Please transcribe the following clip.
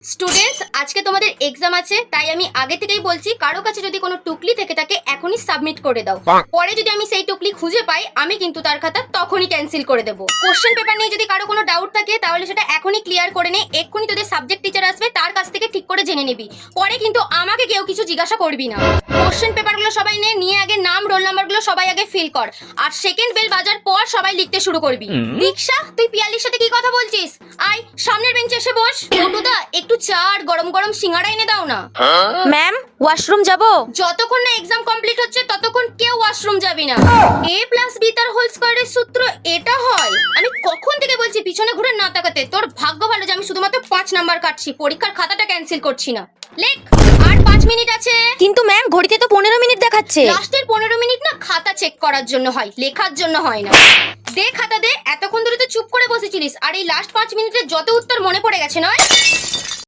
Students, আজকে তোমাদের exam আছে, তাই আমি আগে থেকেই বলছি কারো কাছে যদি কোনো টুকলি থেকে থাকে এখনই সাবমিট করে দাও। পরে যদি আমি সেই টুকলি খুঁজে পাই আমি কিন্তু তার খাতা তখনই ক্যান্সেল করে দেবো। কোশ্চেন পেপার নিয়ে যদি কারো কোনো ডাউট থাকে তাহলে সেটা এখনই ক্লিয়ার করে নে। এক্ষুনি তোদের সাবজেক্ট টিচার আসবে, তার কাছ থেকে ঠিক করে জেনে নিবি। পরে কিন্তু আমাকে কেউ কিছু জিজ্ঞাসা করবি না। কোশ্চেন পেপারগুলো সবাই নিয়ে আগে নাম রোল নাম্বারগুলো সবাই আগে ফিল কর, আর সেকেন্ড বেল বাজার পর সবাই লিখতে শুরু করবি। দীক্ষা, তুই পিয়ালির সাথে কি কথা বলছিস? আয় সামনের বেঞ্চে এসে বস। মোটুদা, একটু চা আর গরম গরম সিঙ্গাড়া এনে দাও না। ম্যাম, ওয়াশরুম যাব? যতক্ষণ না এক্সাম কমপ্লিট হচ্ছে ততক্ষণ কেউ ওয়াশরুম যাবি না। a প্লাস বি তার হোল স্কয়ারের সূত্র এটা হয়। আমি কখন থেকে বলছি পিছনে ঘুরে না তাকাতে। তোর ভাগ্য ভালো যে আমি শুধুমাত্র 5 নাম্বার কাটছি, পরীক্ষার খাতাটা ক্যান্সেল করছি না। লেখ, আর 5 মিনিট আছে। কিন্তু ম্যাম, ঘড়িতে তো 15 মিনিট দেখাচ্ছে। লাস্টের 15 মিনিট না খাতা চেক করার জন্য হয়, লেখার জন্য হয় না। দে খাতা দে। এতক্ষণ ধরে তো চুপ করে বসেছিলিস, আর এই লাস্ট 5 মিনিটে যত উত্তর মনে পড়ে গেছে নয়?